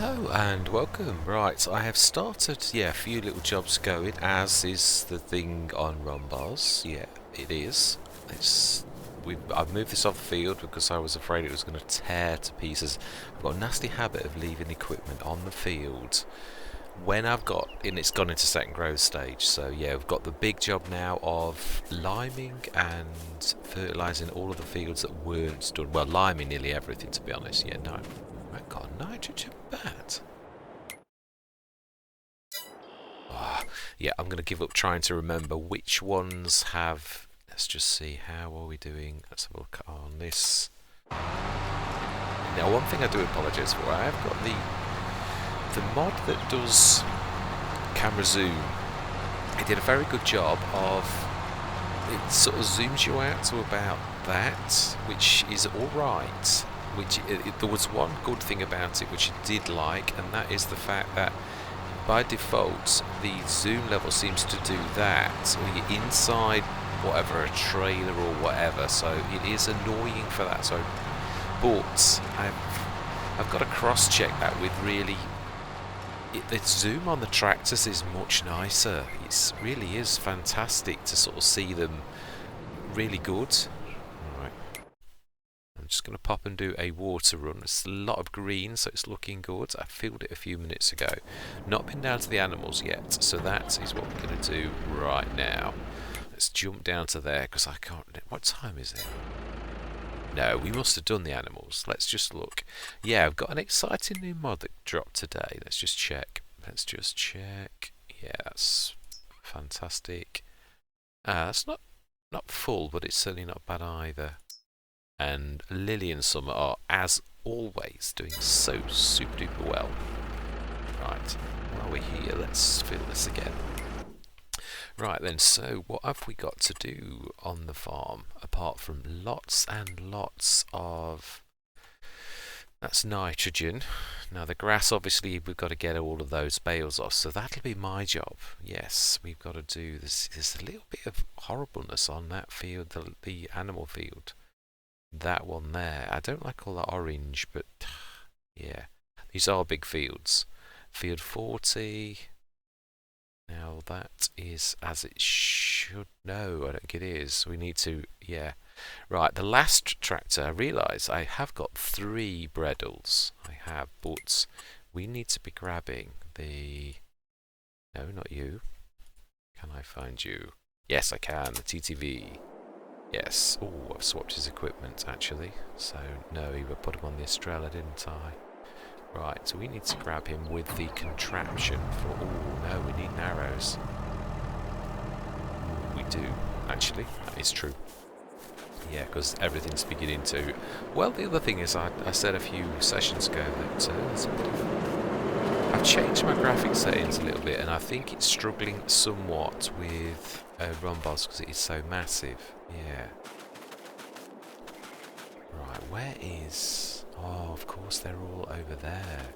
Hello and welcome. Right, I have started, a few little jobs going, as is the thing on ROMBOZ. Yeah, it is. I've moved this off the field because I was afraid it was going to tear to pieces. I've got a nasty habit of leaving equipment on the field when and it's gone into second growth stage. So yeah, we've got the big job now of liming and fertilising all of the fields that weren't done. Well, liming nearly everything, to be honest. Yeah, no. I've got a nitrogen bat. Oh, yeah, I'm going to give up trying to remember which ones have... Let's just see, how are we doing? Let's have a look on this. Now, one thing I do apologise for, I have got the mod that does camera zoom. It did a very good job of... It sort of zooms you out to about that, which is alright. There was one good thing about it which I did like, and that is the fact that by default the zoom level seems to do that when you're inside whatever, a trailer or whatever, so it is annoying for that. So, but I've got to cross check that with really the zoom on the tractors is much nicer. It really is fantastic to sort of see them really good. I'm just going to pop and do a water run. It's a lot of green, so it's looking good. I filled it a few minutes ago. Not been down to the animals yet, so that is what we're going to do right now. Let's jump down to there, because I can't... What time is it? No, we must have done the animals. Let's just look. Yeah, I've got an exciting new mod that dropped today. Let's just check. Yeah, that's fantastic. That's not full, but it's certainly not bad either. And Lily and Summer are, as always, doing so super duper well. Right, while we're here, let's fill this again. Right then, so what have we got to do on the farm, apart from lots and lots of... That's nitrogen. Now the grass, obviously, we've got to get all of those bales off, so that'll be my job. Yes, we've got to do this. There's a little bit of horribleness on that field, the animal field. That one there. I don't like all that orange, but yeah, these are big fields. Field 40. Now that is as it should. No, I don't think it is. We need to, yeah. Right, the last tractor, I realise I have got 3 bredels. I have, but we need to be grabbing the... No, not you. Can I find you? Yes, I can. The TTV. Yes. Oh, I've swapped his equipment, actually. So, no, I put him on the Estrella, didn't I? Right, so we need to grab him with the contraption for... Oh, no, we need narrows. Ooh, we do, actually. That is true. Yeah, because everything's beginning to... Well, the other thing is, I said a few sessions ago that I've changed my graphics settings a little bit, and I think it's struggling somewhat with ROMBOZ because it is so massive. Yeah. Right, where is... Oh, of course, they're all over there.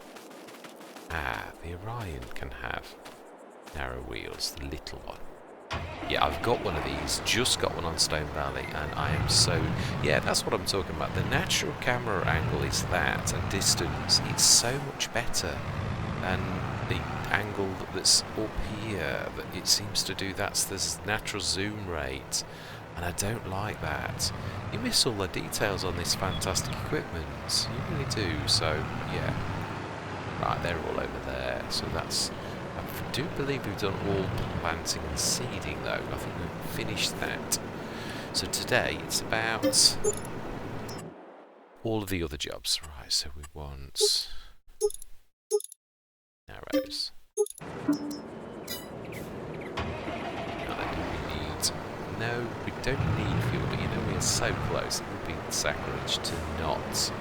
Ah, the Orion can have narrow wheels, the little one. Yeah, I've got one of these, just got one on Stone Valley, and I am so... Yeah, that's what I'm talking about. The natural camera angle is that, and distance, it's so much better than the angle that's up here, that it seems to do. That's the natural zoom rate, and I don't like that. You miss all the details on this fantastic equipment, you really do. So yeah, right, they're all over there, so that's... I do believe we've done all planting and seeding though. I think we've finished that. So today it's about all of the other jobs. Right, so we want narrows. No, we don't need fuel, but you know, we are so close, it would be sacrilege to not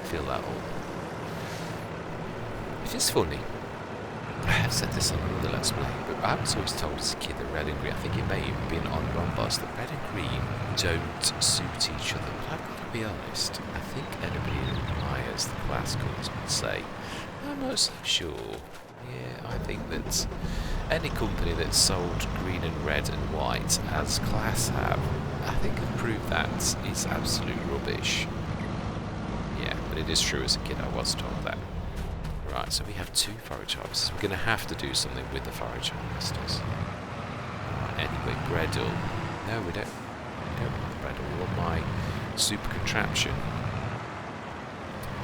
fill that all. It is funny, I have said this on another Let's Play, but I was always told as a kid that red and green, I think it may have even been on ROMBOZ, that red and green don't suit each other. But I've got to be honest, I think anybody who admires the class colours would say, I'm not so sure. Yeah, I think that any company that's sold green and red and white as class have, I think have proved that is absolute rubbish. Yeah, but it is true, as a kid I was told that. Right, so we have 2 forage harvesters. We're going to have to do something with the forage harvesters. Right, anyway, Bredel. No, we don't want the Bredel. We want my super contraption.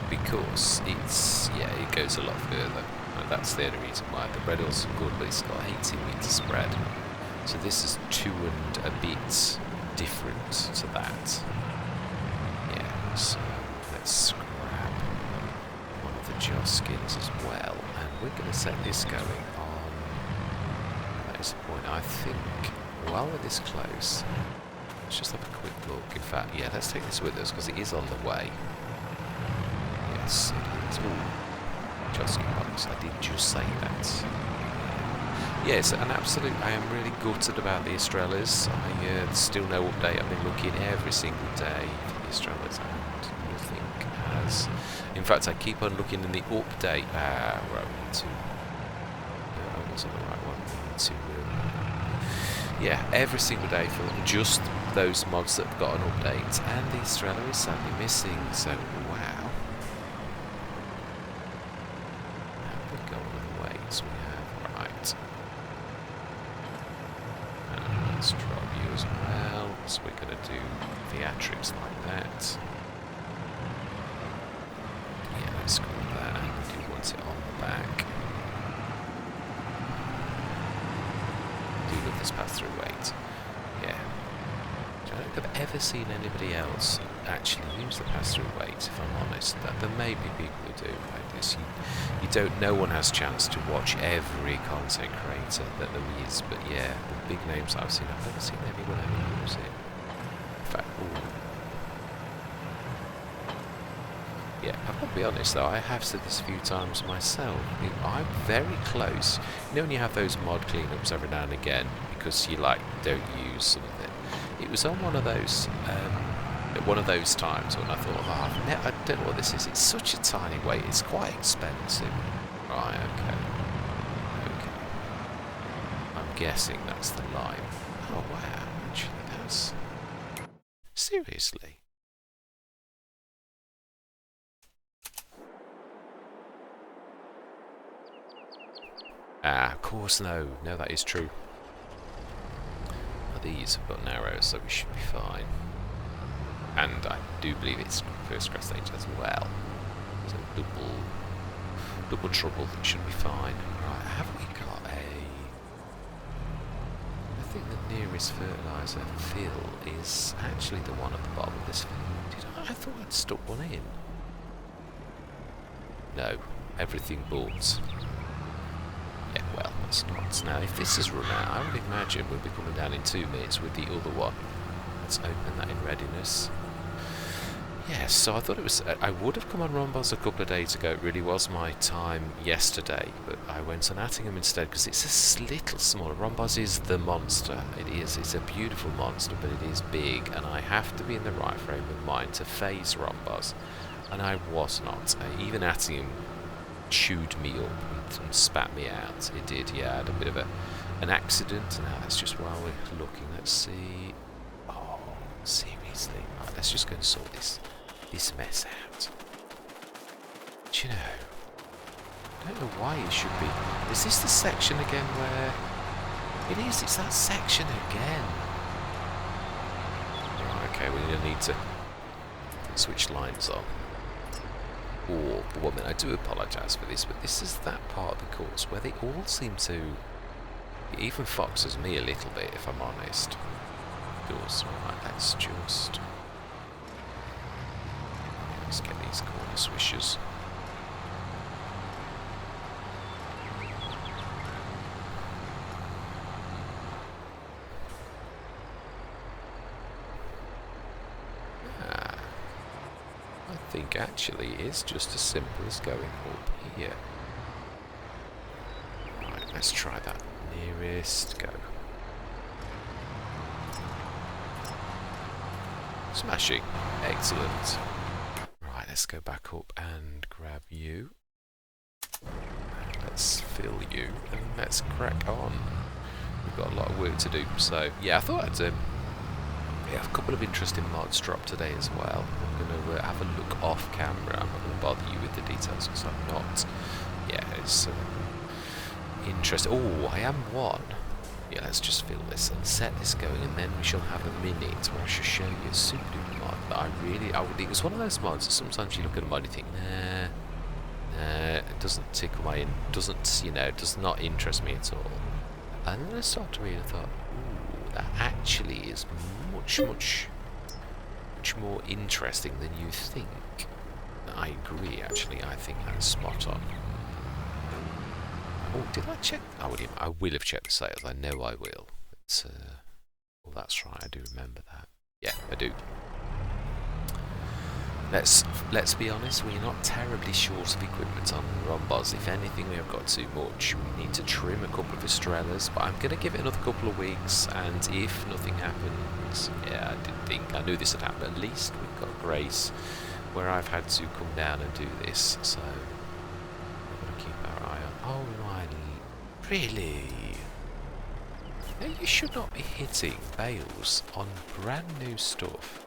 Because it's, yeah, it goes a lot further. And that's the only reason why. The Bredel's good, but it's got 18 meter spread. So this is 2 and a bit different to that. Yeah, so let's grab one of the Joss skins as well. And we're going to set this going on. That is the point. I think while we're this close, let's just have a quick look. In fact, yeah, let's take this with us because it is on the way. Yes, it is. Ooh, Joss skin box. I did just say that. Yes, an absolute. I am really gutted about the Estrellas. Still no update. I've been looking every single day for the Estrellas and nothing has. In fact, I keep on looking in the update. Right, we need to. No, I wasn't the right one. We need to. Yeah, every single day for just those mods that have got an update, and the Estrella is sadly missing. So wow. Have we got other ways? We have right. Let's drop you as well, so we're going to do theatrics like that. Yeah, let's go with that, and we do want it on the back. I do love this pass-through weight. Yeah. I don't think I've ever seen anybody else actually use the pass-through weight, if I'm honest. There may be people who do like this. You don't. No one has a chance to watch every content creator that there is, but yeah, the big names I've seen, I've never seen anyone ever use it. In fact, ooh. Yeah, I've got to be honest though, I have said this a few times myself. I'm very close. You know when you have those mod cleanups every now and again because you like don't use something. It was on one of those times when I thought, oh, I don't know what this is. It's such a tiny weight. It's quite expensive. Right, okay. I'm guessing that's the line. Oh, wow. Actually, that's... Seriously? Ah, of course, no. No, that is true. Well, these have got narrows, so we should be fine. And I do believe it's first crest stage as well. So double trouble, it should be fine. Right, have we got a... I think the nearest fertiliser fill is actually the one at the bottom of this field. I thought I'd stuck one in. No, everything bolts. Yeah, well, that's not. Now, if this is run out, I would imagine we'll be coming down in 2 minutes with the other one. Let's open that in readiness. Yes, so I thought it was... I would have come on ROMBOZ a couple of days ago. It really was my time yesterday, but I went on Attingham instead because it's a little smaller. ROMBOZ is the monster. It is. It's a beautiful monster, but it is big, and I have to be in the right frame of mind to phase ROMBOZ, and I was not. Even Attingham chewed me up and spat me out. It did, yeah. I had a bit of an accident. Now that's just while we're looking. Let's see. Oh, seriously. Right, let's just go and sort this mess out. Do you know? I don't know why it should be. Is this the section again where... It is, it's that section again. Right, okay, we're going to need to switch lines on. Or, woman, I do apologise for this, but this is that part of the course where they all seem to... It even foxes me a little bit, if I'm honest. Goes, right, let's just... Let's get these corner swishers. I think actually it's just as simple as going up here. Right, let's try that. Nearest, go. Smashing. Excellent. Right, let's go back up and grab you. And let's fill you. And let's crack on. We've got a lot of work to do. So, yeah, I thought I'd have a couple of interesting mods drop today as well. I'm going to have a look off camera. I'm not going to bother you with the details because I'm not yeah, it's interesting. Oh, I am one. Yeah, let's just fill this and set this going, and then we shall have a minute where I shall show you a super duper mod that it was one of those mods that sometimes you look at a mod and you think, nah, it doesn't tickle my does not interest me at all. And then I started to read and I thought, ooh, that actually is much more interesting than you think. I agree, actually. I think that's spot on. Oh, did I check? I will have checked the sales. I know I will. It's, oh, that's right. I do remember that. Yeah, I do. Let's be honest. We're not terribly short of equipment on ROMBOZ. If anything, we have got too much. We need to trim a couple of Estrellas, but I'm going to give it another couple of weeks. And if nothing happens, yeah, I knew this would happen. At least we've got Grace, where I've had to come down and do this. So we've got to keep our eye on. Oh, really? No, you should not be hitting bales on brand new stuff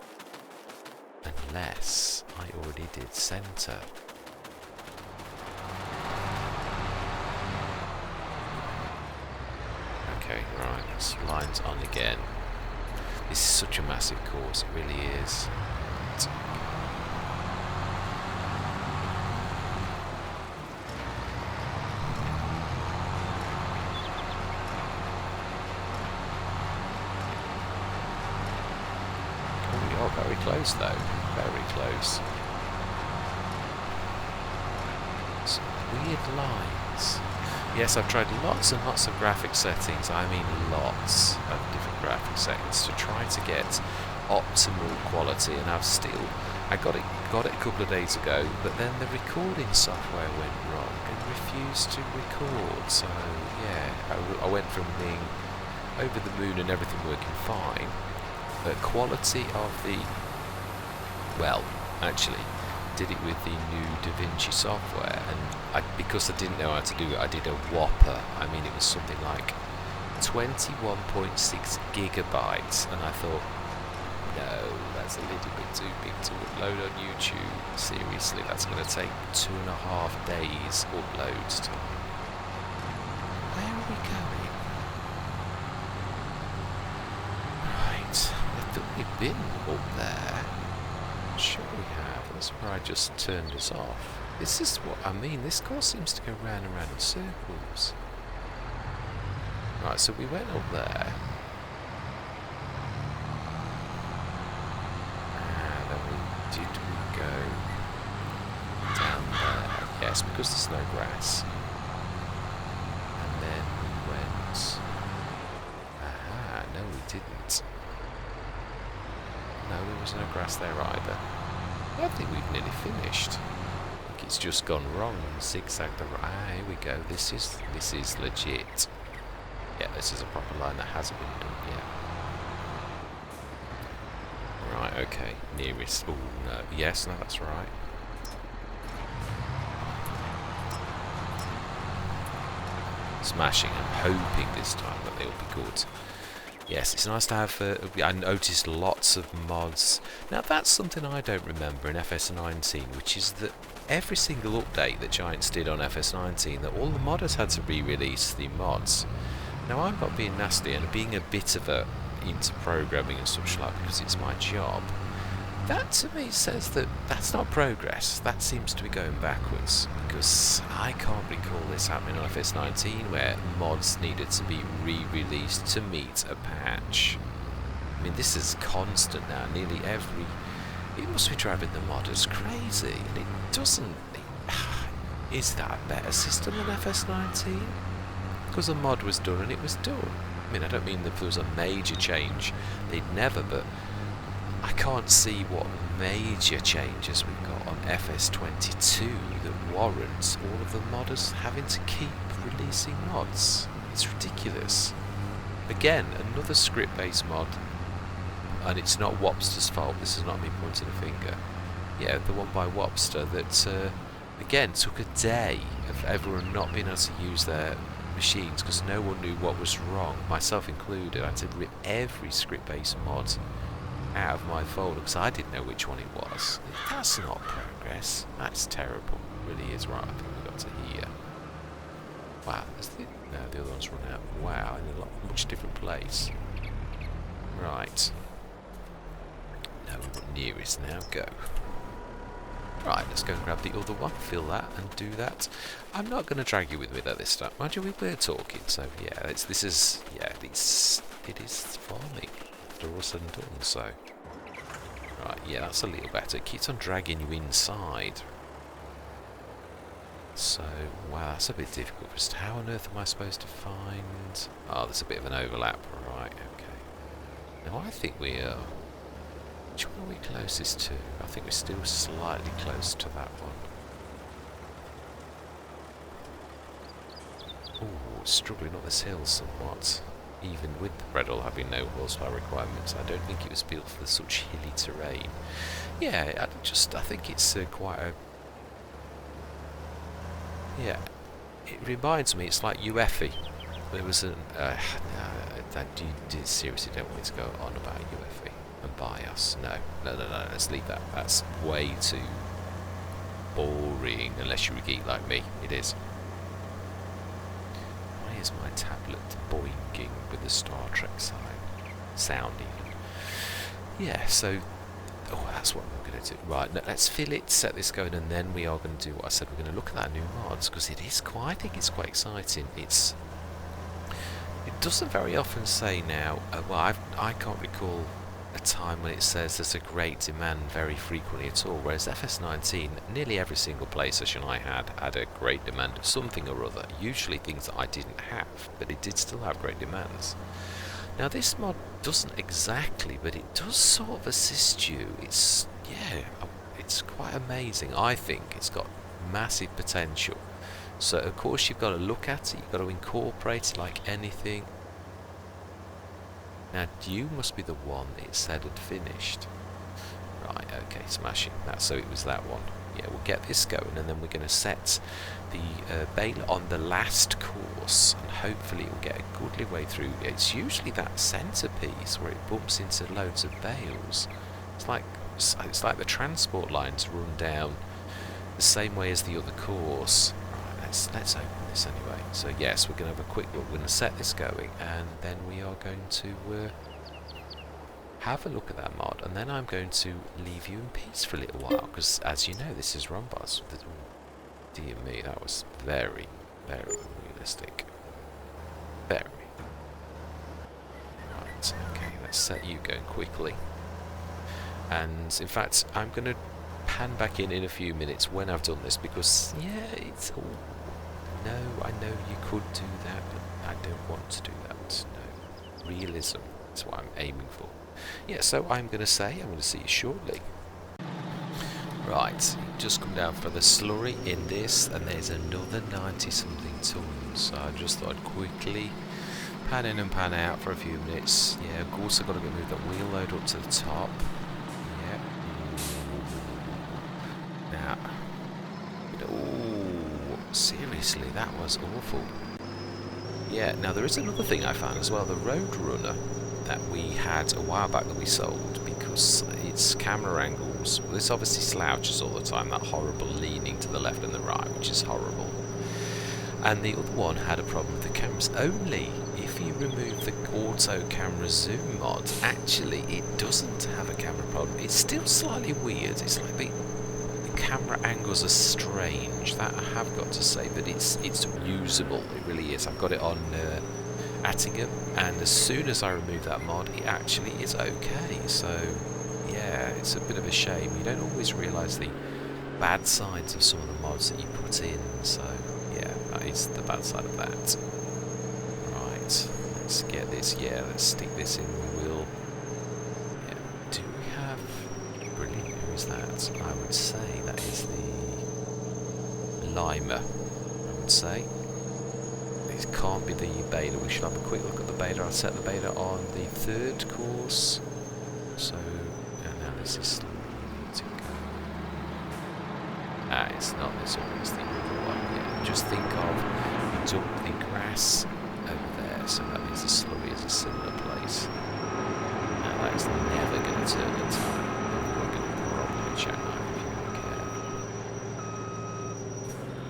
unless I already did centre. Okay, right, this line's on again. This is such a massive course, it really is. Very close though, very close. Some weird lines. Yes, I've tried lots and lots of graphic settings, I mean lots of different graphic settings to try to get optimal quality, and I got it a couple of days ago, but then the recording software went wrong and refused to record, so yeah, I went from being over the moon and everything working fine. The quality of the, well, actually, did it with the new DaVinci software, and because I didn't know how to do it, I did a whopper. I mean, it was something like 21.6 gigabytes, and I thought, no, that's a little bit too big to upload on YouTube. Seriously, that's going to take 2.5 days uploads time. Where are we going? We've been up there. Sure we have. That's where I just turned us off. This is what I mean. This course seems to go round and round in circles. Right, so we went up there. And then we go down there? Yes, because there's no grass. And then we went... Aha, no we didn't. No, there was no grass there either. I think we've nearly finished. I think it's just gone wrong. Zigzagged the right. Here we go. This is legit. Yeah, this is a proper line that hasn't been done yet. Right, okay. Nearest. Oh no. Yes, no, that's right. Smashing. I'm hoping this time that they'll be good. Yes, it's nice to have, I noticed lots of mods. Now that's something I don't remember in FS19, which is that every single update that Giants did on FS19, that all the modders had to re-release the mods. Now I'm not being nasty and being a bit of a into programming and such like because it's my job. That to me says that that's not progress, that seems to be going backwards, because I can't recall this happening on FS19 where mods needed to be re-released to meet a patch. I mean, this is constant now, nearly every... It must be driving the modders crazy, and it doesn't... Is that a better system than FS19? Because a mod was done and it was done. I mean, I don't mean that there was a major change, they'd never, but I can't see what major changes we've got on FS22 that warrants all of the modders having to keep releasing mods. It's ridiculous. Again, another script-based mod, and it's not Wopster's fault, this is not me pointing a finger. Yeah, the one by Wopster that, again, took a day of everyone not being able to use their machines because no one knew what was wrong, myself included. I had to rip every script-based mod out of my folder because I didn't know which one it was. That's not progress. That's terrible. It really is. Right, I think we got to here. Wow, no, the other one's run out. Wow, in a much different place. Right. No, we're not nearest now. Go. Right, let's go and grab the other one, fill that, and do that. I'm not going to drag you with me though this time. Mind you, we were talking, so yeah, it is farming after all said and done. So, right, yeah, that's a little better. It keeps on dragging you inside. So, wow, that's a bit difficult. Just how on earth am I supposed to find? Oh, there's a bit of an overlap. Right, okay. Now I think we are. Which one are we closest to? I think we're still slightly close to that one. Oh, struggling up this hill somewhat. Even with the Redall having no horsepower requirements, I don't think it was built for such hilly terrain. Yeah, I think it's quite a... Yeah, it reminds me, it's like UEFI. There was an... you seriously don't want me to go on about UEFI. And bias. No, let's leave that. That's way too boring, unless you're a geek like me. It is. Why is my tablet boinging with the Star Trek sound even? Yeah, so... Oh, that's what we're going to do. Right, let's fill it, set this going, and then we are going to do what I said. We're going to look at that new mods, because it is quite... I think it's quite exciting. It doesn't very often say now... well, I can't recall a time when it says there's a great demand very frequently at all, whereas FS19, nearly every single play session I had a great demand of something or other, usually things that I didn't have, but it did still have great demands. Now this mod doesn't exactly, but it does sort of assist you. It's quite amazing. I think it's got massive potential. So of course you've got to look at it, you've got to incorporate it like anything. Now, you must be the one it said had finished. Right, okay, smashing. So it was that one. Yeah, we'll get this going, and then we're going to set the baler on the last course, and hopefully it will get a goodly way through. It's usually that centrepiece where it bumps into loads of bales. It's like the transport lines run down the same way as the other course. Right, let's open this anyway. So yes, we're going to have a quick look. We're going to set this going, and then we are going to have a look at that mod, and then I'm going to leave you in peace for a little while, because as you know, this is ROMBOZ. Dear me, that was very, very realistic. Very. Right, okay, let's set you going quickly. And in fact, I'm going to pan back in a few minutes when I've done this, because yeah, it's all... No, I know you could do that, but I don't want to do that. No. Realism. That's what I'm aiming for. Yeah, so I'm going to say, I'm going to see you shortly. Right, just come down for the slurry in this, and there's another 90-something tons. So I just thought I'd quickly pan in and pan out for a few minutes. Yeah, of course I've got to move that wheel load up to the top. Yeah. Now... Seriously, that was awful. Yeah, now there is another thing I found as well. The Roadrunner that we had a while back that we sold, because its camera angles, well, this obviously slouches all the time, that horrible leaning to the left and the right, which is horrible. And the other one had a problem with the cameras. Only if you remove the auto camera zoom mod, actually it doesn't have a camera problem. It's still slightly weird. It's like the camera angles are strange, that I have got to say, but it's usable. It really is. I've got it on Attingham, and as soon as I remove that mod, it actually is okay. So yeah, it's a bit of a shame. You don't always realise the bad sides of some of the mods that you put in. So yeah, that is the bad side of that. Right, let's get this. Yeah, let's stick this in. We will. Yeah. Do we have? Brilliant. Who is that? I would say that is the Lima. I would say. It can't be the beta. We should have a quick look at the beta. I'll set the beta on the 3rd course. So now this is to go. Ah, it's not this one, it's the other one. Yeah, just think of you dump the grass over there, so that means the slurry is a similar place. Now that is never going to turn in time. We're going to probably check that if you don't care.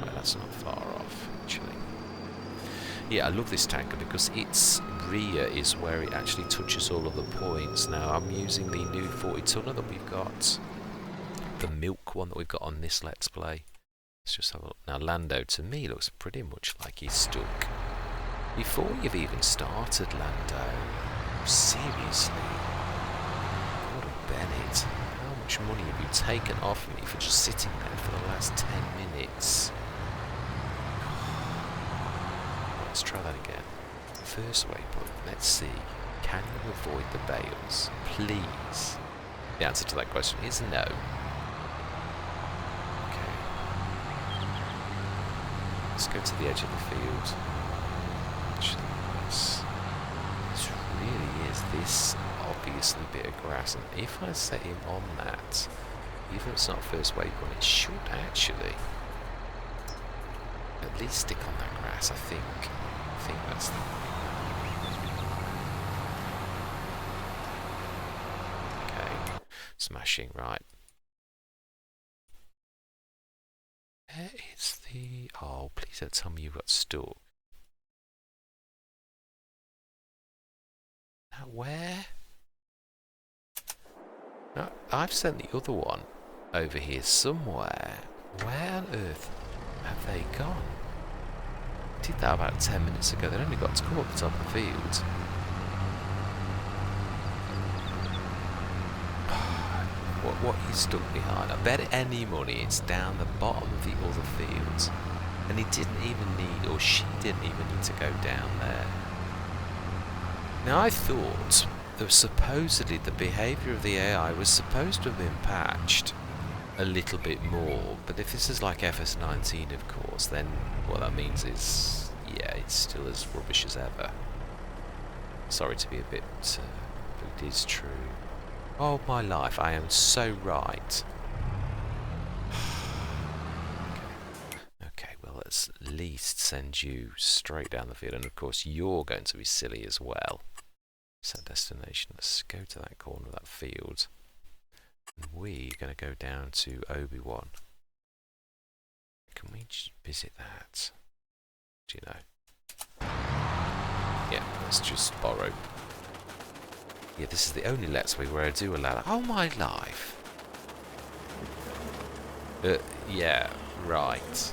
Right, that's not far off, actually. Yeah, I love this tanker because its rear is where it actually touches all of the points. Now, I'm using the new 40-tonner that we've got. The milk one that we've got on this Let's Play. Let's just have a look. Now, Lando, to me, looks pretty much like he's stuck. Before you've even started, Lando. Seriously. Gordon Bennett. How much money have you taken off me for just sitting there for the last 10 minutes? Let's try that again. First waypoint. Let's see. Can you avoid the bales? Please. The answer to that question is no. Okay. Let's go to the edge of the field. Actually, this really is this obviously bit of grass. And if I set him on that, even if it's not first waypoint, it should actually at least stick on that grass, I think. I think that's the... Okay. Smashing, right. Where is the... Oh, please don't tell me you got stuck. Now, where? No, I've sent the other one over here somewhere. Where on earth have they gone? I did that about 10 minutes ago. They only got to come up the top of the field. What you stuck behind? I bet any money it's down the bottom of the other fields. And he didn't even need, or she didn't even need to go down there. Now I thought that supposedly the behaviour of the AI was supposed to have been patched a little bit more, but if this is like FS19 of course, then what that means is, yeah, it's still as rubbish as ever. Sorry to be a bit, but it is true. Oh my life, I am so right. Okay, well let's at least send you straight down the field, and of course you're going to be silly as well. Set destination, let's go to that corner of that field. And we're going to go down to Obi-Wan. Can we just visit that? Do you know? Yeah, let's just borrow. Yeah, this is the only Let's Play where I do allow that. Oh my life! Yeah, right.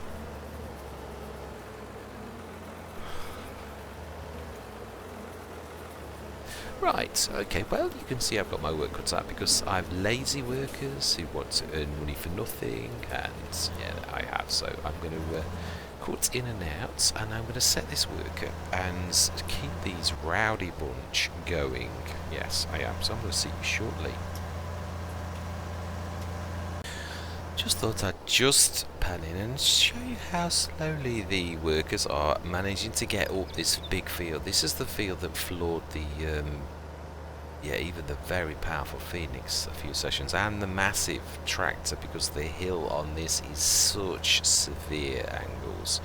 Right, okay, well, you can see I've got my work cut out because I have lazy workers who want to earn money for nothing, and yeah, I have, so I'm going to cut in and out, and I'm going to set this worker and keep these rowdy bunch going. Yes, I am, so I'm going to see you shortly. Just thought I'd just pan in and show you how slowly the workers are managing to get up this big field. This is the field that floored the, yeah, even the very powerful Phoenix a few sessions, and the massive tractor, because the hill on this is such severe angles.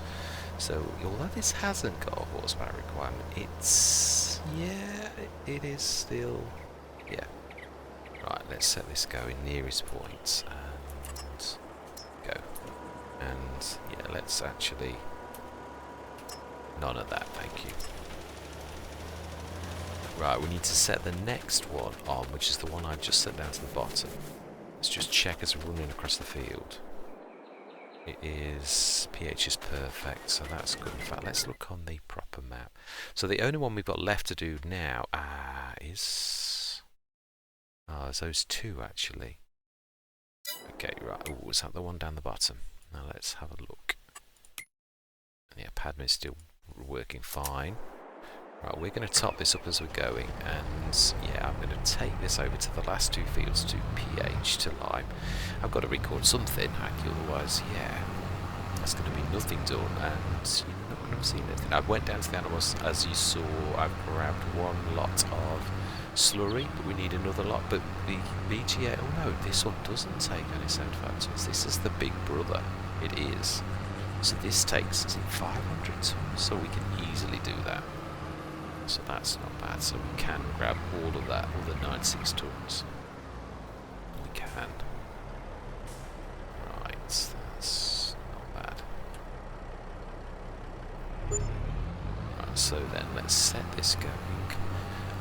So, although this hasn't got a horsepower requirement, it's, yeah, it is still, yeah. Right, let's set this going nearest point. Go. And yeah, let's actually, none of that, thank you. Right, we need to set the next one on, which is the one I've just set down to the bottom. Let's just check as we're running across the field. It is, pH is perfect, so that's good. In fact, let's look on the proper map. So the only one we've got left to do now is, there's those two actually. Okay, right, oh, is that the one down the bottom? Now let's have a look. Yeah, Padme is still working fine. Right, we're going to top this up as we're going, and yeah, I'm going to take this over to the last two fields, to pH, to lime. I've got to record something, otherwise, yeah, that's going to be nothing done, and you're not going to see anything. I went down to the animals, as you saw. I've grabbed one lot of slurry, but we need another lot. But the BGA, oh no, this one doesn't take any 75 tons. This is the big brother. It is. So this takes, is it 500 tons? So we can easily do that. So that's not bad. So we can grab all of that, all the 96 tons. We can. Right, that's not bad. Right, So then, let's set this going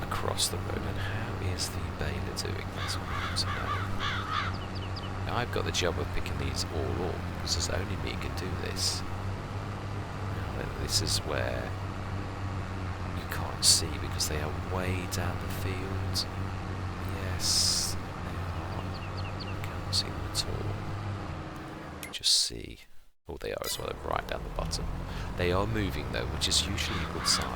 across the road. And how is the baler doing? That's what I want to know. Now, I've got the job of picking these all up, because there's only me who can do this. Now then, this is where you can't see, because they are way down the field. Yes, they are. I can't see them at all. Just see. Oh, they are as well, they're right down the bottom. They are moving though, which is usually a good sign.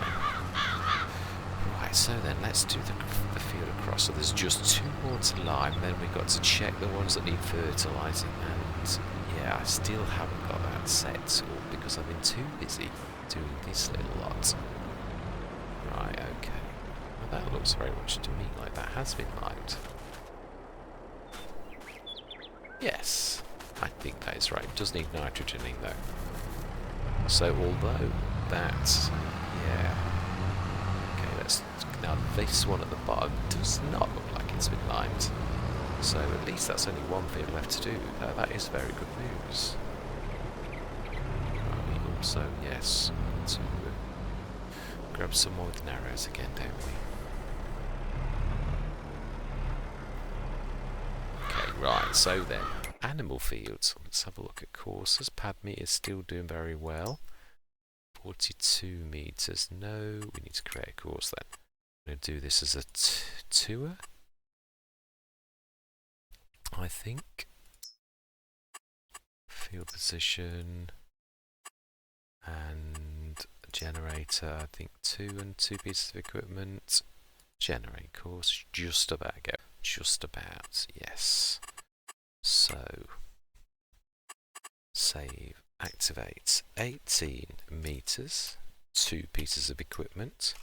Right, so then let's do the field across. So there's just 2 more to lime, then we've got to check the ones that need fertilising, and yeah, I still haven't got that set up because I've been too busy doing this little lot. Right, okay. Well, that looks very much to me like that has been limed. Yes. I think that is right. It does need nitrogen in though. So although that, yeah. Okay, let's, now this one at the bottom does not look like it's been limed. So at least that's only one field left to do. That is very good news. Right, we also, yes, need to grab some more with narrows again, don't we? Okay, right, so then. Animal fields. Let's have a look at courses. Pad meter is still doing very well. 42 meters. No, we need to create a course then. I'm going to do this as a tour, I think. Field position and generator. I think 2 and 2 pieces of equipment. Generate course. Just about go. Just about. Yes. So, save, activate 18 meters, 2 pieces of equipment,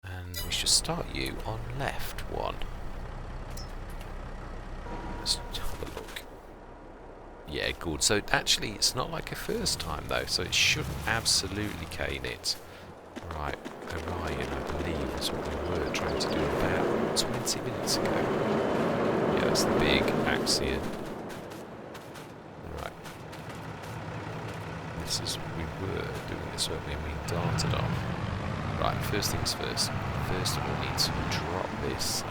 and we should start you on left 1. Let's have a look. Yeah, good. So actually, it's not like a first time though, so it should absolutely cane it. Right, Orion, I believe, is what we were trying to do about 20 minutes ago. Yeah, that's the big Axion. Right. This is, we were doing this, weren't we? And we darted off. Right, first things first. First of all, we need to drop this.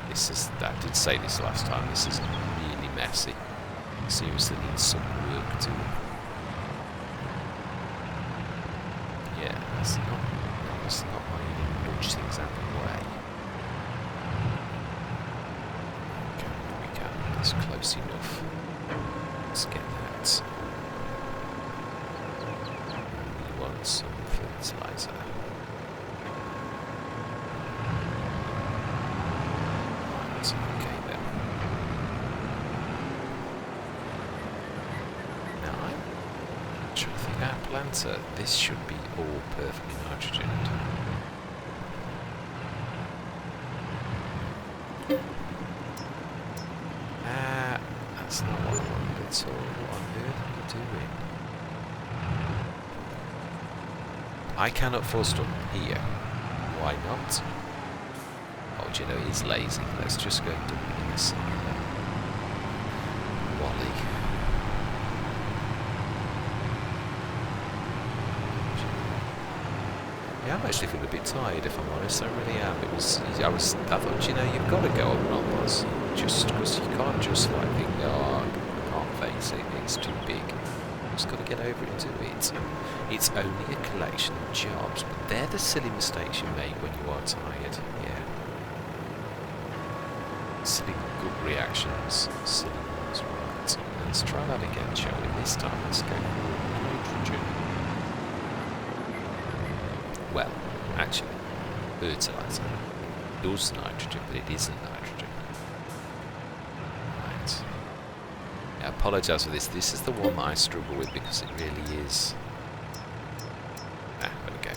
This is, I did say this last time, this is really messy. Seriously needs some work to it. Yeah, that's not why you nudge things out of the way. It's close enough. Let's get that. We want some fertilizer. Right, okay then. Now I'm trying to think our planter. This should be all perfectly nitrogened. That's not what I wanted at all. What on earth are you doing? I cannot force stop here. Why not? Oh, do you know, he's lazy. Let's just go and do it in the side. Wally. Yeah, I'm actually feeling a bit tired, if I'm honest. I really am. I thought, you know, you've got to go on ROMBOZ. Just because you can't just like think, oh, I can't face it, it's too big. You just got to get over it and do it. It's only a collection of jobs, but they're the silly mistakes you make when you are tired. Yeah. Silly gut reactions, silly ones, right. Let's try that again, shall we? This time, let's go for nitrogen. Well, actually, fertilizer does nitrogen, but it isn't nitrogen. Right. I apologise for this. This is the one that I struggle with because it really is. There we go.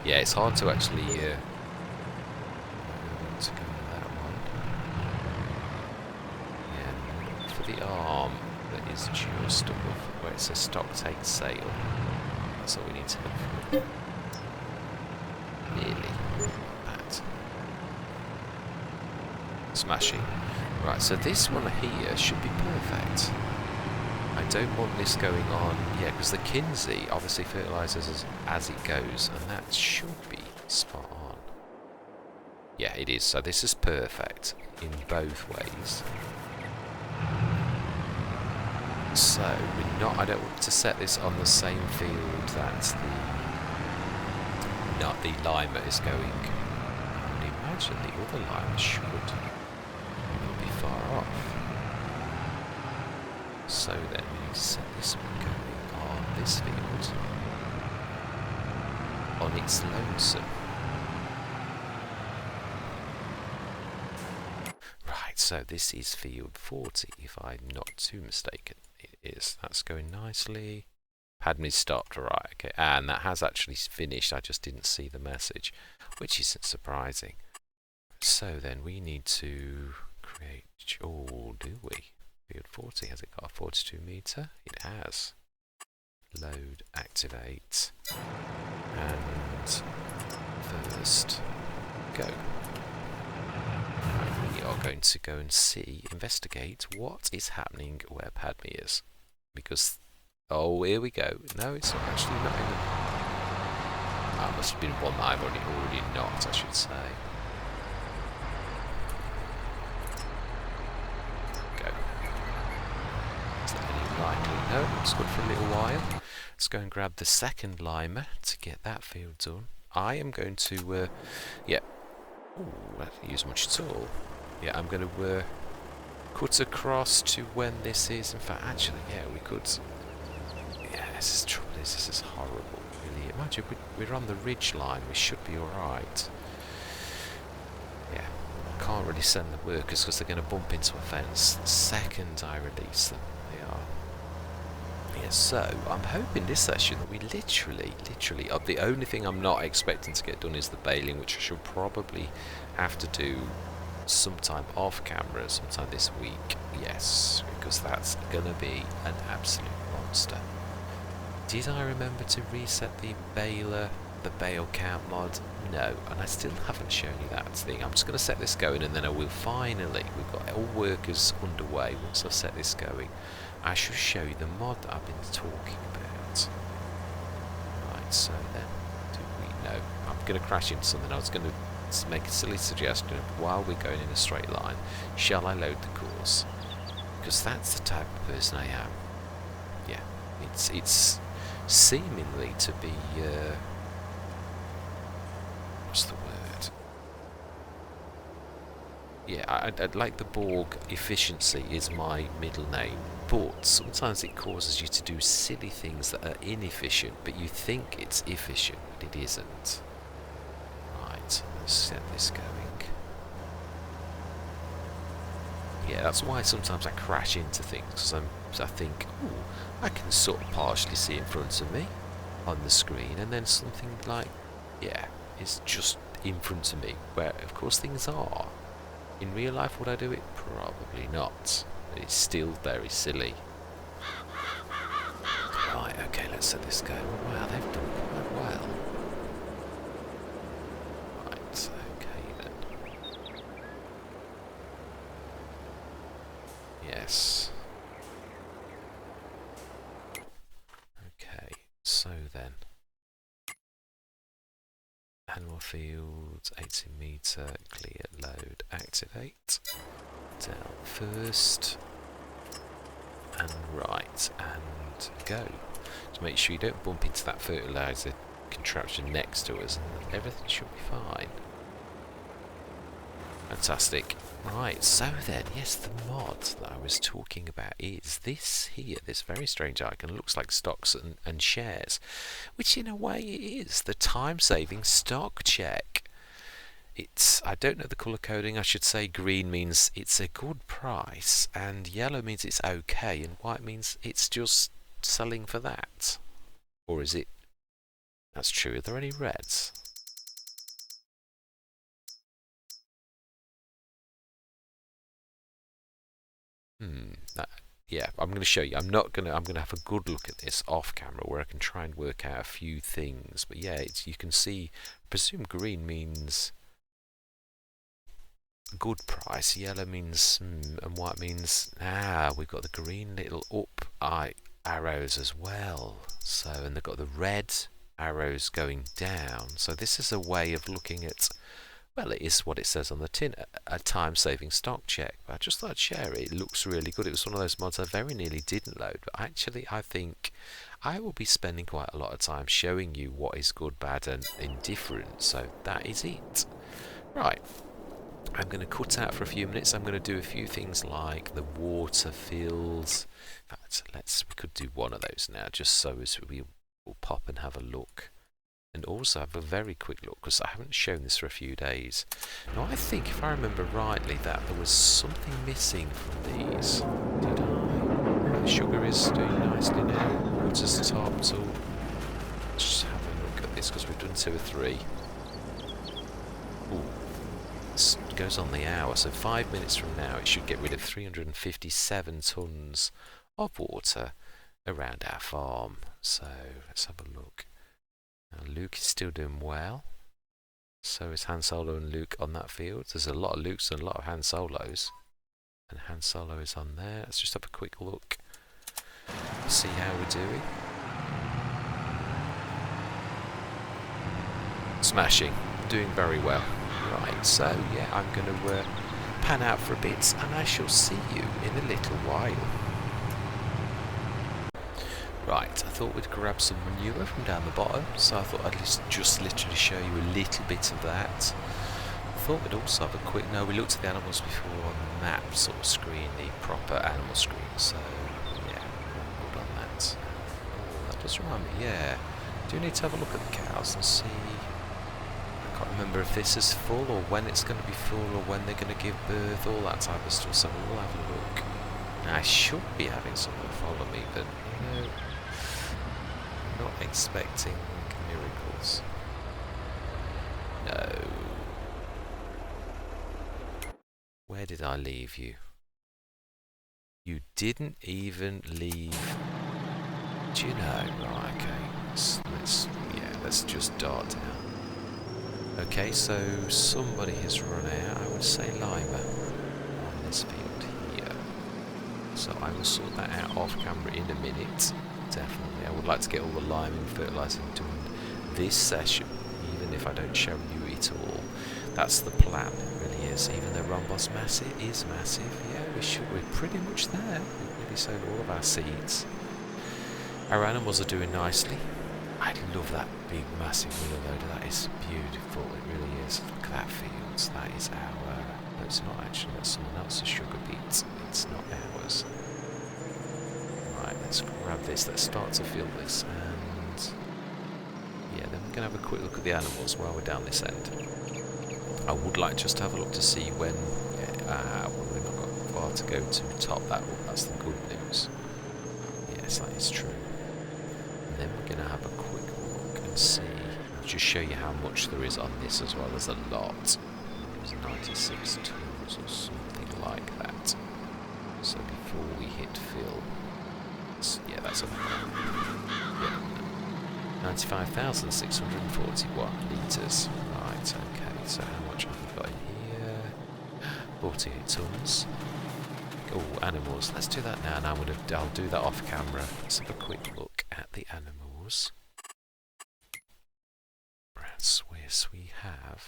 Yeah, it's hard to actually to go with that one. Yeah, for the arm that is just above where it says stock take sale. That's all we need to look for. Really? That. Smashing. Right, so this one here should be perfect. I don't want this going on, yeah, because the Kinsey obviously fertilises as it goes, and that should be spot on. Yeah, it is, so this is perfect in both ways. So, I don't want to set this on the same field that the limer is going. I would imagine the other limer should not be far off. So then we need to set this one going on this field, on its lonesome. Right, so this is field 40, if I'm not too mistaken. It is. That's going nicely. Had me stopped, right, okay. And that has actually finished, I just didn't see the message, which isn't surprising. So then we need to create, oh, do we? Field 40, has it got a 42 meter? It has. Load, activate, and first, go. And we are going to go and investigate what is happening where Padme is. Because, oh, here we go. No, it's not actually not in the... That must have been one that I've already knocked, I should say. No, it's good for a little while. Let's go and grab the second limer to get that field done. I am going to, yeah. Ooh, I didn't use much at all. Yeah, I'm going to cut across to when this is. In fact, actually, yeah, we could. Yeah, this is trouble. This is horrible. Really, imagine we're on the ridge line. We should be all right. Yeah, can't really send the workers because they're going to bump into a fence. The second I release them, they are. Yeah, so I'm hoping this session that we literally, the only thing I'm not expecting to get done is the baling, which I should probably have to do sometime off camera, sometime this week. Yes, because that's gonna be an absolute monster. Did I remember to reset the baler, the bale count mod? No, and I still haven't shown you that thing. I'm just going to set this going, and then I will finally, we've got all workers underway. Once I've set this going, I shall show you the mod that I've been talking about. Right, so then, do we know? I'm going to crash into something. I was going to make a silly suggestion of, while we're going in a straight line, shall I load the course? Because that's the type of person I am. Yeah, it's seemingly to be, what's the word? Yeah, I'd like the Borg efficiency is my middle name, but sometimes it causes you to do silly things that are inefficient, but you think it's efficient, but it isn't. Right, let's set this going. Yeah, that's why sometimes I crash into things, because I think, ooh, I can sort of partially see in front of me on the screen, and then something like, yeah, it's just in front of me, where of course things are. In real life, would I do it? Probably not. But it's still very silly. Right, okay, let's set this going. Wow, they've done quite well. Right, okay then. Yes. Okay, so then. Animal fields, 18 meter, clear, load, activate. Down first. And right, and go. To make sure you don't bump into that fertilizer contraption next to us, and everything should be fine. Fantastic. Right, so then, yes, the mod that I was talking about is this here, this very strange icon. Looks like stocks and shares, which in a way it is, the time-saving stock check. It's, I don't know the colour coding, I should say green means it's a good price, and yellow means it's okay, and white means it's just selling for that. Or is it? That's true, are there any reds? Yeah, I'm going to show you. I'm going to have a good look at this off camera where I can try and work out a few things. But yeah, you can see, I presume green means good price. Yellow means and white means we've got the green little up arrows as well. So, and they've got the red arrows going down. So this is a way of looking at, well, it is what it says on the tin, a time-saving stock check. But I just thought I'd share it. It looks really good. It was one of those mods I very nearly didn't load, but actually I think I will be spending quite a lot of time showing you what is good, bad and indifferent. So that is it. Right. I'm going to cut out for a few minutes. I'm going to do a few things like the water fills. In fact, we could do one of those now, just so as we will pop and have a look. And also have a very quick look, because I haven't shown this for a few days. Now, I think, if I remember rightly, that there was something missing from these. Did I? The sugar is doing nicely now. Water's top, so let's just have a look at this, because we've done 2 or 3. Ooh. It goes on the hour, so 5 minutes from now it should get rid of 357 tonnes of water around our farm. So let's have a look. Now, Luke is still doing well. So is Han Solo and Luke on that field. There's a lot of Lukes and a lot of Han Solos. And Han Solo is on there. Let's just have a quick look. See how we're doing. Smashing. Doing very well. Right, so yeah, I'm going to pan out for a bit, and I shall see you in a little while. Right, I thought we'd grab some manure from down the bottom, so I thought I'd just literally show you a little bit of that. I thought we'd also have a quick, no, we looked at the animals before on the map sort of screen, the proper animal screen, so yeah, good on that. Oh, that does remind me, yeah, do need to have a look at the cows and see. I can't remember if this is full or when it's going to be full or when they're going to give birth, all that type of stuff, so we'll have a look. Now, I should be having someone follow me, but you know, I'm not expecting miracles. No. Where did I leave you? You didn't even leave. Do you know? Right, okay. Let's just dart down. Okay, so somebody has run out, I would say Lima, on this field here. So I will sort that out off camera in a minute, definitely. I would like to get all the lime and fertilising done this session, even if I don't show you it all. That's the plan, it really is. Even though ROMBOZ is massive, yeah, we're pretty much there. We've really sown all of our seeds. Our animals are doing nicely. I love that big, massive wheel loader. That is beautiful. It really is. Look at that field. That is our... No, it's not actually. That's someone else's sugar beet. It's not ours. Right, let's grab this. Let's start to fill this. And... yeah, then we're going to have a quick look at the animals while we're down this end. I would like just to have a look to see when... well, we've not got far to go to top that up. That's the good news. Yes, that is true. And then we're going to have a quick look and see. I'll just show you how much there is on this as well. There's a lot. There's 96 tons or something like that. So before we hit fill, yeah, that's a 95,641 litres. Right, okay. So how much have we got in here? 48 tons. Oh, animals. Let's do that now. And I'll do that off camera. Let's have a quick look at the animals. Brad Swiss, we have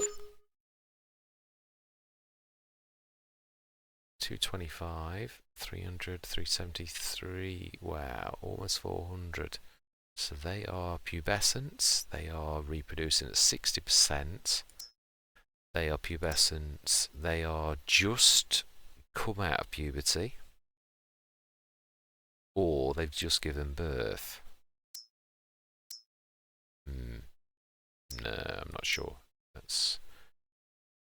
225, 300, 373. Wow, almost 400. So they are pubescents. They are reproducing at 60%. They are pubescents. They are just come out of puberty, or they've just given birth. No, I'm not sure. That's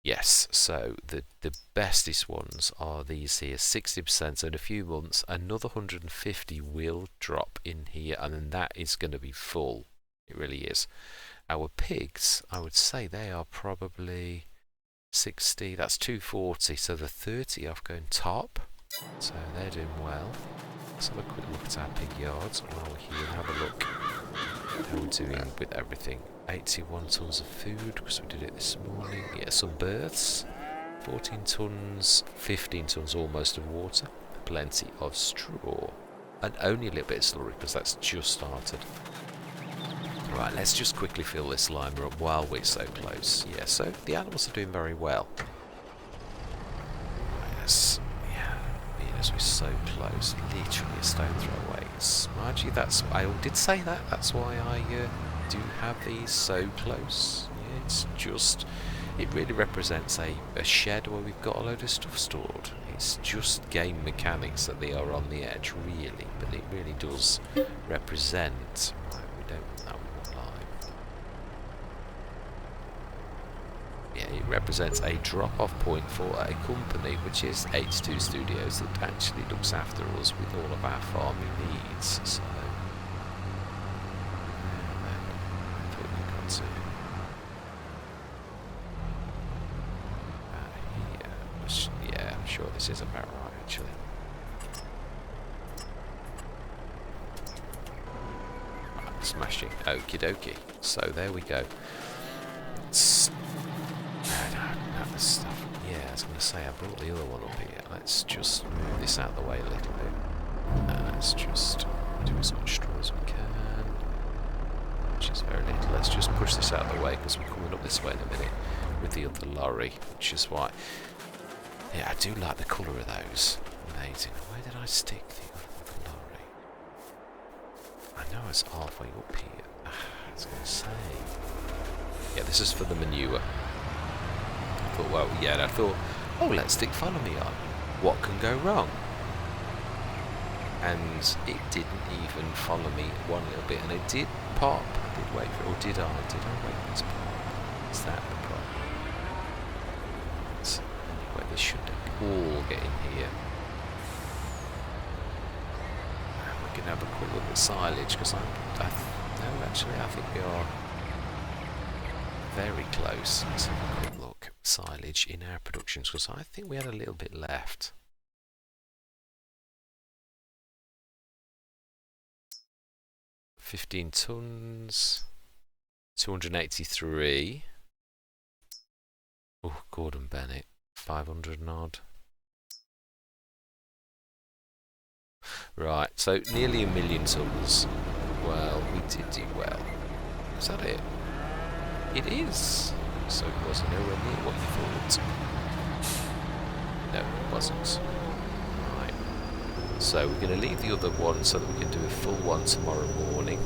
yes. So the bestest ones are these here, 60%. So in a few months, another 150 will drop in here, and then that is going to be full. It really is. Our pigs, I would say they are probably 60, that's 240, so the 30 off going top, so they're doing well. Let's have a quick look at our pig yards while we're here and have a look how we're doing with everything. 81 tons of food, because we did it this morning. Yeah, some births. 14 tons, 15 tons almost of water, plenty of straw, and only a little bit of slurry because that's just started. Right, let's just quickly fill this limer up while we're so close. Yeah, so the animals are doing very well. Yes, yeah, being as we're so close, literally a stone throw away. Mind you, I did say that, that's why I do have these so close. Yeah, it's just, it really represents a shed where we've got a load of stuff stored. It's just game mechanics that they are on the edge, really, but it really does represent. We don't know what line. Yeah, it represents a drop-off point for a company, which is H2 Studios, that actually looks after us with all of our farming needs. So, I thought we got to. Yeah, I'm sure this is about right, actually. Right, smashing. Okie dokie. So there we go. Stuff. Yeah, I was going to say, I brought the other one up here. Let's just move this out of the way a little bit. Let's just do as much straw as we can. Which is very little. Let's just push this out of the way because we're coming up this way in a minute with the other lorry, which is why. Yeah, I do like the colour of those. Amazing. Where did I stick the other lorry? I know it's halfway up here. I was going to say. Yeah, this is for the manure. I thought, well, yeah, and I thought, oh, let's stick follow me on. What can go wrong? And it didn't even follow me one little bit, and it did pop. I did wait for it, or did I? Did I wait for it to pop? Is that the problem? Anyway, this should all get in here. And we can have a quick look at silage, because no, actually, I think we are very close. Let's have a quick look. Silage in our productions, because I think we had a little bit left. $15 tons, 283. Oh, Gordon Bennett, 500 and odd. Right, so nearly 1 million tons. Well, we did do well. Is that it? It is. So it wasn't nowhere near what you thought. No, it wasn't. Right. So we're going to leave the other one so that we can do a full one tomorrow morning.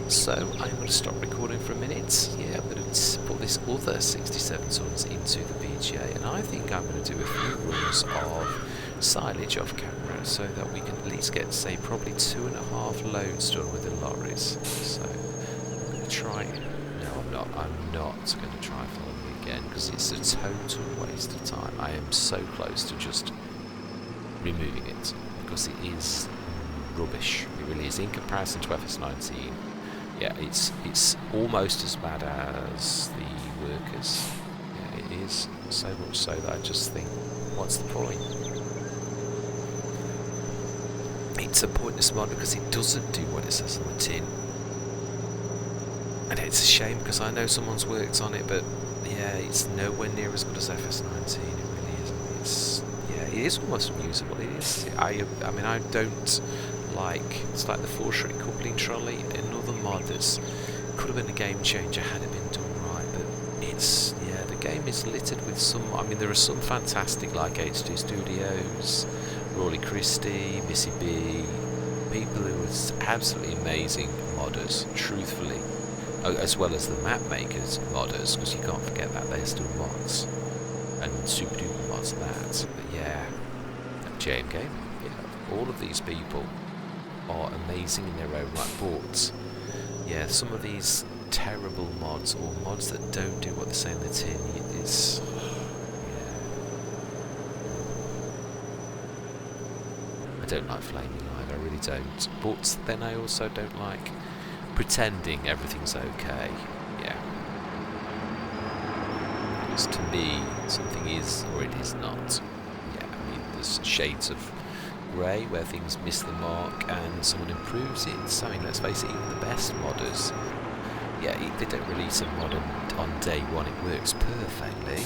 So I'm going to stop recording for a minute. Yeah, I'm going to put this other 67 tons into the BGA, and I think I'm going to do a few runs of silage off camera so that we can at least get, say, probably 2.5 loads done with the lorries. So I'm going to try. I'm not going to try follow me again because it's a total waste of time. I am so close to just removing it because it is rubbish. It really is. In comparison to FS19, yeah, it's almost as bad as the workers. Yeah, it is. So much so that I just think, what's the point? It's a pointless mod because it doesn't do what it says on the tin. And it's a shame because I know someone's worked on it, but yeah, it's nowhere near as good as FS19. It really isn't. It's, yeah, it is almost unusable. It is. I mean, I don't like. It's like the four-stroke coupling trolley. Another mod that could have been a game changer had it been done right. But it's, yeah, the game is littered with some. I mean, there are some fantastic like H2 Studios, Rawley Christie, Missy B, people who are absolutely amazing modders. Truthfully. As well as the map makers, modders, because you can't forget that they're still mods, and super duper mods and that. But yeah, JMGaming, yeah, all of these people are amazing in their own right. But yeah, some of these terrible mods or mods that don't do what they say in the tin, it's I don't like flaming live, I really don't. But then I also don't like pretending everything's okay. Yeah. Because to me, something is or it is not. Yeah, I mean, there's shades of grey where things miss the mark and someone improves it. I mean, let's face it, even the best modders, yeah, they don't release a mod on day one, it works perfectly.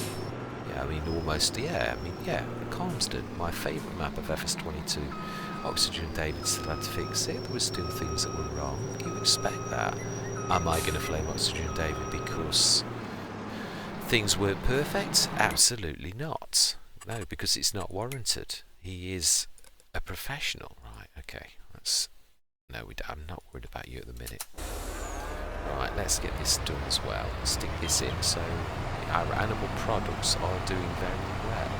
Yeah, I mean, almost, yeah, Calmsden, my favourite map of FS22. Oxygen David still had to fix it. There were still things that were wrong. You expect that. Am I going to flame Oxygen David because things weren't perfect? Absolutely not. No, because it's not warranted. He is a professional. Right, okay. I'm not worried about you at the minute. Right, let's get this done as well. Stick this in so our animal products are doing very well.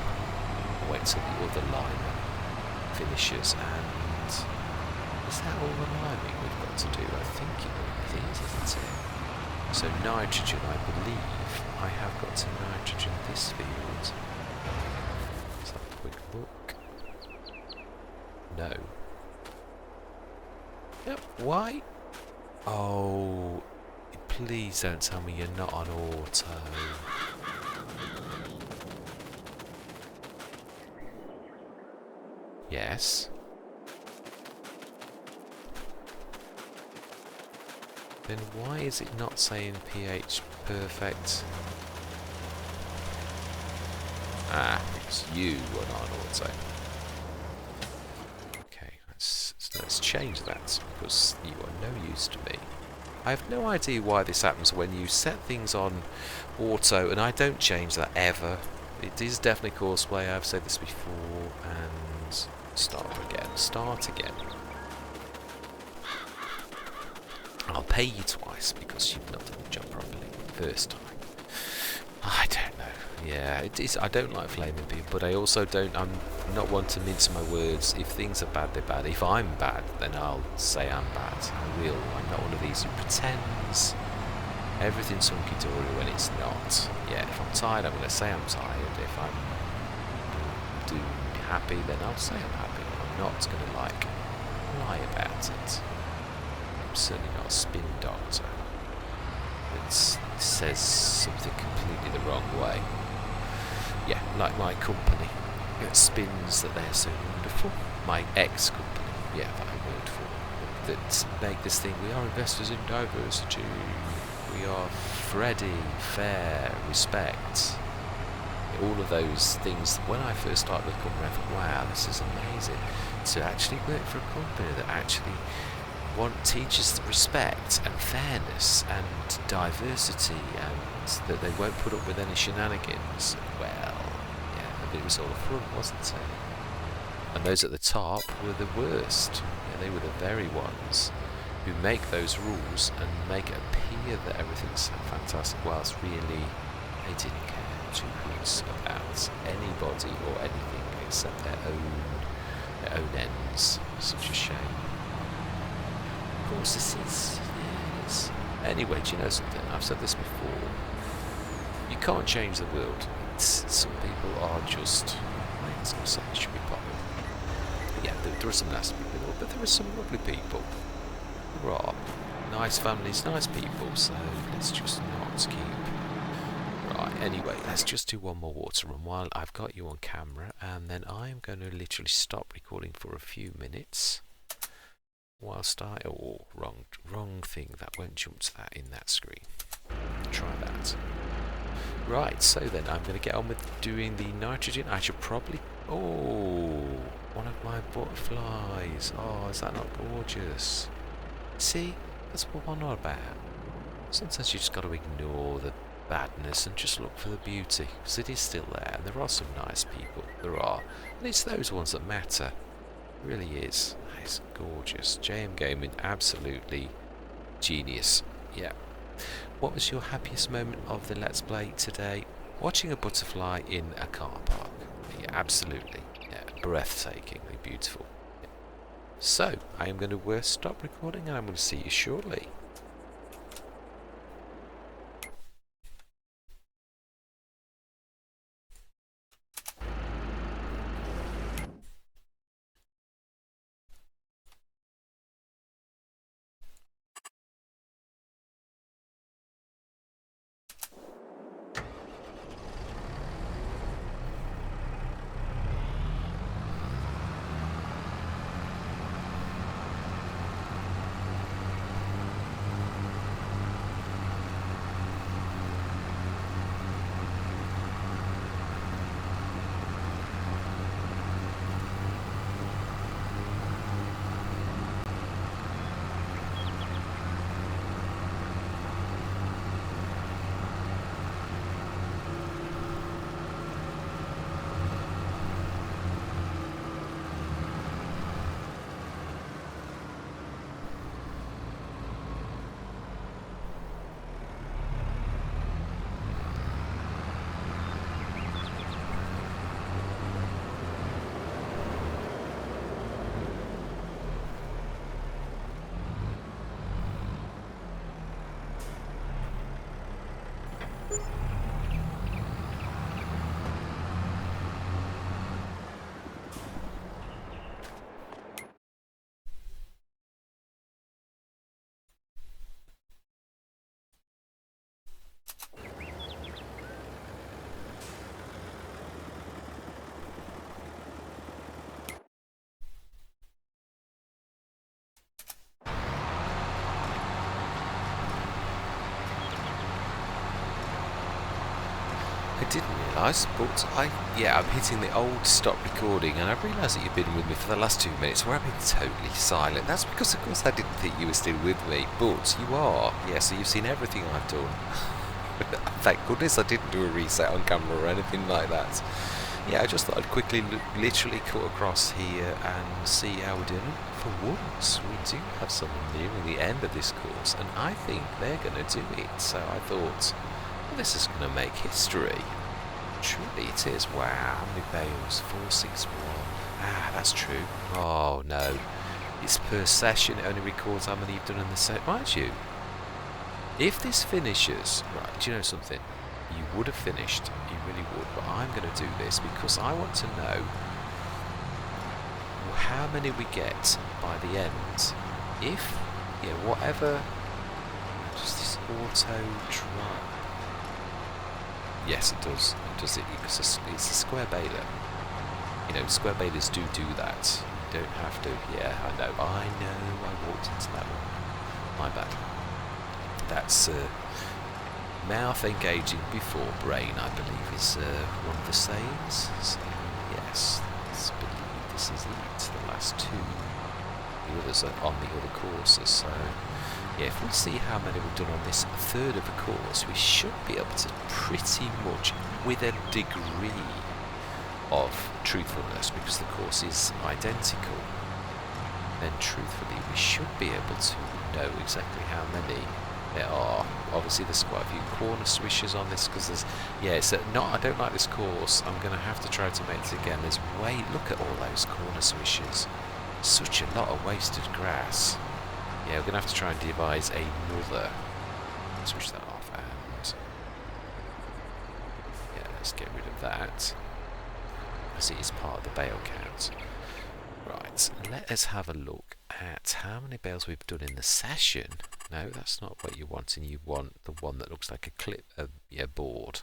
Wait till the other liner finishes, and is that all the lining we've got to do? I think it is, isn't it? So nitrogen, I believe I have got to nitrogen this field. Let's have a quick look. No. Yep, why? Oh, please don't tell me you're not on auto. Yes. Then why is it not saying pH perfect? Ah, it's you were not on auto. Okay, let's change that because you are no use to me. I have no idea why this happens when you set things on auto, and I don't change that ever. It is definitely Courseplay, I've said this before, and start again. I'll pay you twice because you've not done the job properly first time. I don't know. Yeah, it is. I don't like flaming people, but I also don't. I'm not one to mince my words. If things are bad, they're bad. If I'm bad, then I'll say I'm bad. I will. I'm not one of these who pretends everything's hunky-dory when it's not. Yeah, if I'm tired, I'm going to say I'm tired. If I'm happy, then I'll say I'm happy. I'm not going to lie about it. I'm certainly not a spin doctor. It says something completely the wrong way. Yeah, like my company. It spins that they're so wonderful. My ex-company, yeah, that I worked for, that make this thing. We are investors in diversity. We are ready, fair, respect. All of those things. When I first started with the company, I thought, wow, this is amazing. To actually work for a company that actually teaches respect and fairness and diversity, and that they won't put up with any shenanigans. Well, yeah, it was all a front, wasn't it? And those at the top were the worst. Yeah, they were the very ones who make those rules and make it appear that everything's fantastic, whilst really they didn't care two hoots about anybody or anything except their own ends. Such a shame. Of course this is, yes. Anyway, do you know something? I've said this before. You can't change the world. Some people are just, I was going to say it should be popular. But yeah, there are some nasty people, but there are some lovely people. There are nice families, nice people, so let's just not keep. Right, anyway, let's just do one more water run while I've got you on camera, and then I'm going to literally stop recording for a few minutes. Whilst wrong thing, that won't jump to that in that screen. Try that. Right, so then I'm going to get on with doing the nitrogen. I should probably... Oh, one of my butterflies. Oh, is that not gorgeous? See, that's what I'm on about. Sometimes you just got to ignore the badness and just look for the beauty, because it is still there, and there are some nice people. There are. And it's those ones that matter. It really is. It's gorgeous. JMGaming, absolutely genius. Yeah. What was your happiest moment of the Let's Play today? Watching a butterfly in a car park. Yeah, absolutely. Yeah, breathtakingly beautiful. Yeah. So, I am going to stop recording and I'm going to see you shortly. I didn't realise, but I'm hitting the old stop recording, and I realised that you've been with me for the last 2 minutes where I've been totally silent. That's because, of course, I didn't think you were still with me, but you are. Yeah, so you've seen everything I've done. Thank goodness I didn't do a reset on camera or anything like that. Yeah, I just thought I'd quickly, literally cut across here and see how we're doing. For once, we do have someone nearing the end of this course, and I think they're going to do it. So I thought, well, this is going to make history. Truly it is. Wow, how many bales? 461. Ah, that's true. Oh, no. It's per session. It only records how many you've done in the set. Mind you, if this finishes... Right, do you know something? You would have finished. You really would. But I'm going to do this because I want to know how many we get by the end. If, yeah, whatever... Just this auto drop. Yes, it does. It does it because it's a square baler. You know, square balers do that. You don't have to. Yeah, I know. I walked into that one. My bad. That's mouth engaging before brain, I believe, is one of the sayings. So, yes, let's believe this is it. The last two. The others are on the other courses, so... Yeah, if we see how many we've done on this third of the course, we should be able to pretty much, with a degree of truthfulness, because the course is identical, then truthfully we should be able to know exactly how many there are. Obviously there's quite a few corner swishers on this, because there's, yeah, it's I don't like this course. I'm going to have to try to make it again. There's look at all those corner swishers. Such a lot of wasted grass. Yeah, we're going to have to try and devise another. Switch that off and... Yeah, let's get rid of that. As it is part of the bale count. Right, let us have a look at how many bales we've done in the session. No, that's not what you're wanting. You want the one that looks like a board.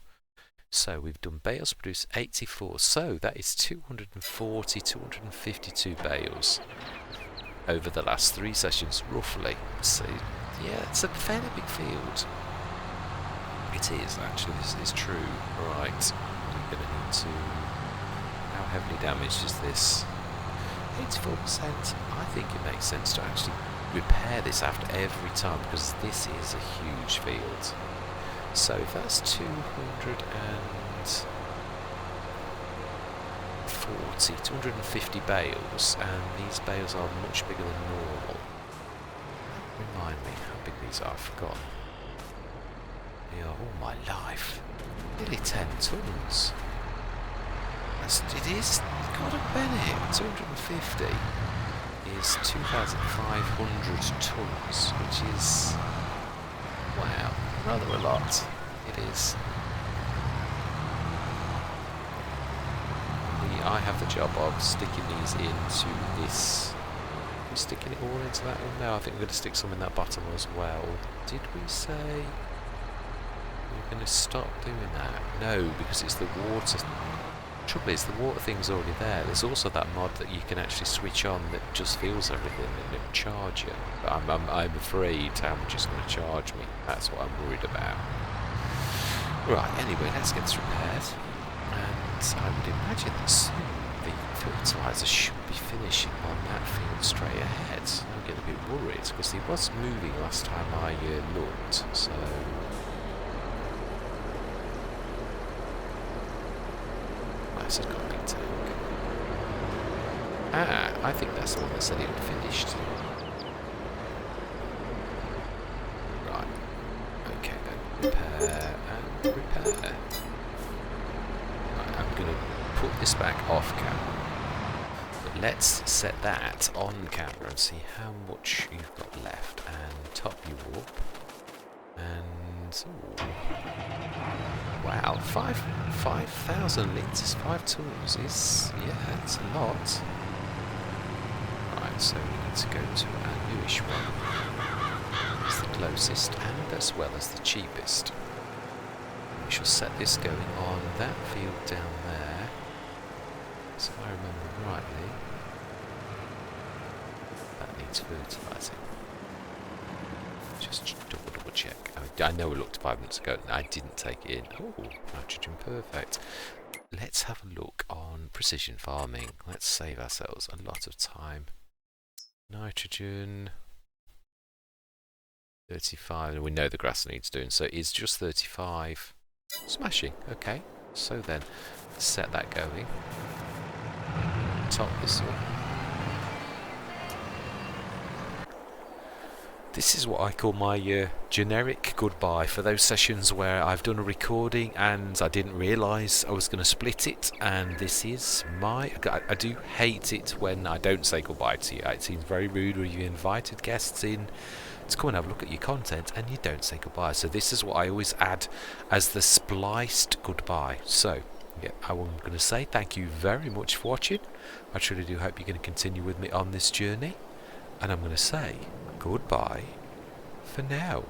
So we've done bales produced 84. So that is 240, 252 bales. Over the last 3 sessions, roughly. So, yeah, it's a fairly big field. It is, actually, this is true. Right, we're going to need to... How heavily damaged is this? 84%. I think it makes sense to actually repair this after every time, because this is a huge field. So if that's 250 bales, and these bales are much bigger than normal. Remind me how big these are, I've forgotten. They are, oh my life, nearly 10 tons. It is, God have been it, 250 is 2,500 tons, which is, wow, rather a lot. It is. I have the job of sticking these into this. Are we sticking it all into that one? No, I think we're going to stick some in that bottom as well. Did we say we're going to stop doing that? No, because it's the water. Trouble is, the water thing's already there. There's also that mod that you can actually switch on that just fills everything and it'll charge you. But I'm afraid how much it's going to charge me. That's what I'm worried about. Right, anyway, let's get this repaired. And I would imagine that soon the fertiliser should be finishing on that field straight ahead. I'm getting a bit worried because he was moving last time I looked, so... Nice, it's got a big tank. Ah, I think that's the one that said it had finished. Right. Okay then. Repair and repair. Right, I'm going to put this back off camera. But let's set that on camera and see how much you've got left. And top you up. And... Ooh. Wow, 5,000 litres, 5 tons is, yeah, it's a lot. Right, so we need to go to our newish one. It's the closest and as well as the cheapest. We shall set this going on that field down there. So if I remember rightly, that needs fertilising. Just double check. I know I looked 5 minutes ago and I didn't take it in. Oh, nitrogen, perfect. Let's have a look on precision farming. Let's save ourselves a lot of time. Nitrogen 35, and we know the grass needs doing, so it's just 35. Smashing. Okay, so then let's set that going. Top this up. This is what I call my generic goodbye for those sessions where I've done a recording and I didn't realise I was going to split it, and this is my... I do hate it when I don't say goodbye to you. It seems very rude when you've invited guests in to come and have a look at your content and you don't say goodbye. So this is what I always add as the spliced goodbye. So yeah, I'm going to say thank you very much for watching. I truly do hope you're going to continue with me on this journey, and I'm going to say goodbye for now.